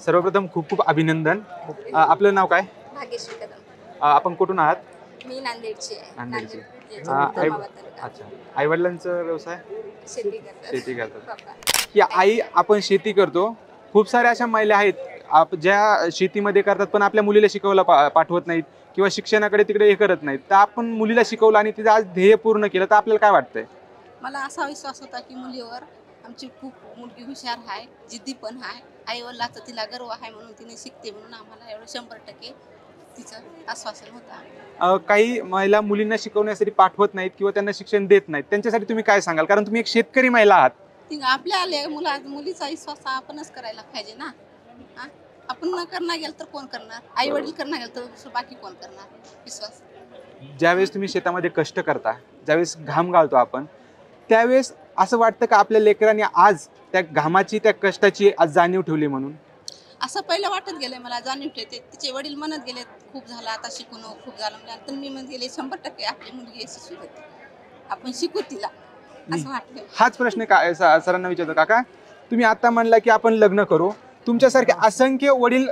सर्वप्रथम खूप खूप अभिनंदन. आपलं नाव काय? भाग्यश्री कदम. आपण कुठून आहात? मी नांदेडची आहे. नांदेडची. धर्माबाद तालुका. अच्छा. आई वडिलांचा व्यवसाय? शेती करतात. शेती करतात. पप्पा. की आई आपण शेती करतो, खूप साऱ्या अशा महिला आहेत ज्या शेतीमध्ये करतात पण आपल्या मुलीला शिकवला पाठवत नाहीत किंवा शिक्षणाकडे तिकडे हे करत नाहीत. तर आपण मुलीला शिकवलं आणि तिचं आज ध्येय पूर्ण केलं तर आपल्याला काय वाटतंय? मला असा विश्वास होता की मुलीवर आमची खूप मुलगी हुशार आहे, जिद्दी पण आहे, आई वडिलांचा तिला गर्व आहे म्हणून तिने शिकते म्हणून आम्हाला एवढं 100% तिचं आश्वासन होतं. काही महिला मुलींना शिकवण्यासाठी पाठवत नाहीत किंवा त्यांना शिक्षण देत नाहीत, त्यांच्यासाठी तुम्ही काय सांगाल? कारण तुम्ही एक शेतकरी महिला आहात. ती आपल्या मुलीचा विश्वास आपणच करायला पाहिजे ना. हा? आपण न करणार गेलं तर कोण करणार? आई वडील करणार गेलं तर दुसरं बाकी कोण करणार विश्वास? ज्यावेळेस तुम्ही शेतामध्ये कष्ट करता, ज्यावेळेस घाम गाळतो आपण, त्यावेळेस असं वाटतं का आपल्या लेकरांनी आज त्या घामाची त्या कष्टाची आज जाणीव ठेवली म्हणून? असं पहिलं वाटत गेलंय मला, जाणीव ठेवते. तिचे वडील म्हणत गेले खूप झालं आता शिकून, खूप झालं म्हणजे. तर मी म्हणत गेले 100% आपली मुलगी यशस्वी होते, आपण शिकू तिला असं वाटतं. हाच प्रश्न सरांना विचारतो. काका, तुम्ही आता म्हणला की आपण लग्न करू, तुमच्यासारखे असंख्य वडील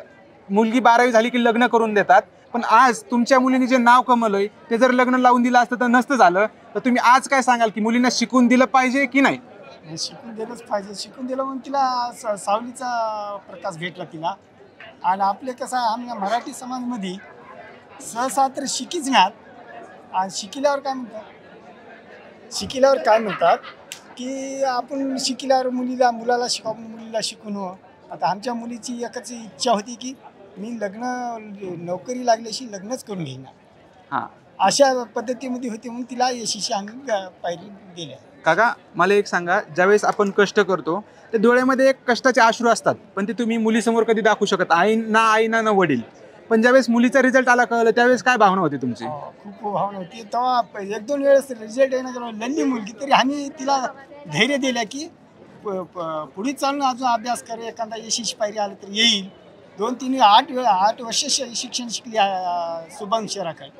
मुलगी 12वी झाली की लग्न करून देतात, पण आज तुमच्या मुलीने जे नाव कमवलंय ते जर लग्न लावून दिलं असतं तर नसतं झालं, तर तुम्ही आज काय सांगाल की मुलींना शिकून दिलं पाहिजे की नाही? शिकून दिलंच पाहिजे. शिकून दिलं म्हणून तिला सावलीचा प्रकाश भेटला तिला. आणि आपले कसं आहे, आम्ही मराठी समाजमध्ये सहसा तर शिकीच नाहीत. आणि शिकिल्यावर काय म्हणतात की आपण शिकल्यावर मुलाला शिकावं, मुलीला शिकून. आता आमच्या मुलीची एकच इच्छा होती की मी नोकरी लागल्याशी लग्नच करून घेईन. हां, अशा पद्धतीमध्ये होती म्हणून तिला यशस्वी आम्ही पायरी दिल्या. काका, मला एक सांगा, ज्यावेळेस आपण कष्ट करतो ते डोळ्यामध्ये एक कष्टाचे अश्रू असतात, पण ते तुम्ही मुलीसमोर कधी दाखवू शकत आई ना वडील. पण ज्यावेळेस मुलीचा रिझल्ट आला कळलं त्यावेळेस काय भावना होती तुमची? खूप भावना होती. तेव्हा 1-2 वेळेस रिझल्ट येणं लल्ली मुलगी, तरी आम्ही तिला धैर्य दिलं की पुढे चालून अजून अभ्यास कर, एखादा यशस्वी पायरी आलं तर येईल. 2-3 8 वर्ष शिक्षण शिकली शुभम शहराकडे.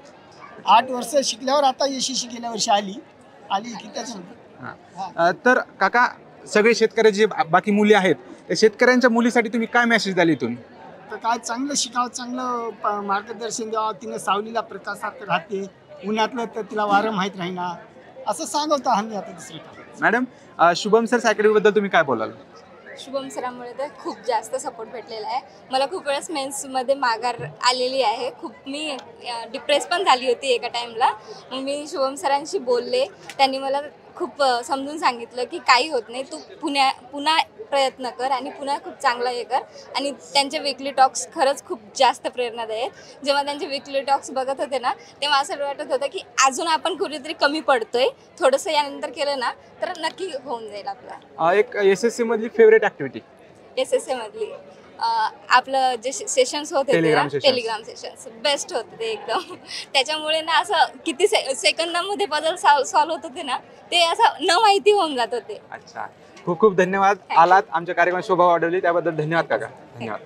8 वर्ष शिकल्यावर आता यशस्वी गेल्या वर्षी आली की त्याच्यानंतर. तर काका, सगळे शेतकऱ्याचे जे बाकी मुली आहेत त्या शेतकऱ्यांच्या मुलीसाठी तुम्ही काय मेसेज द्याल इथून? तर काय चांगलं शिकावं, चांगलं मार्गदर्शन द्यावं. तिनं सावलीला प्रकाशात राहते, उन्हातलं तर तिला वारं माहीत राहीना, असं सांगवतो आम्ही. आता दुसरं काय. मॅडम, शुभम सर अकॅडमीबद्दल तुम्ही काय बोलाल? शुभम सरांमुळे तर खूप जास्त सपोर्ट भेटलेला आहे. मला खूप वेळेस मेन्समध्ये माघार आलेली आहे. मी डिप्रेस पण झाली होती एका टाईमला. मग मी शुभम सरांशी बोलले, त्यांनी मला खूप समजून सांगितलं की काही होत नाही, तू पुन्हा प्रयत्न कर आणि पुन्हा खूप चांगला हे कर. आणि त्यांचे वीकली टॉक्स खरंच खूप जास्त प्रेरणादायी आहेत. जेव्हा त्यांचे वीकली टॉक्स बघत होते ना, तेव्हा असं वाटत होतं की अजून आपण कुठेतरी कमी पडतोय, थोडंसं यानंतर केलं ना तर नक्की होऊन जाईल आपलं. एक SSC मधली फेवरेट ॲक्टिव्हिटी? SSA मधली आपलं जे सेशन्स होते टेलिग्राम सेशन्स बेस्ट होते ते एकदम. त्याच्यामुळे ना असं किती सेकंदामध्ये पझल सॉल्व्ह होत होते ना, ते असं न माहिती होऊन जात होते. अच्छा, खूप खूप धन्यवाद. आलात आमच्या कार्यक्रमात शोभा वाढवली त्याबद्दल धन्यवाद काका. धन्यवाद.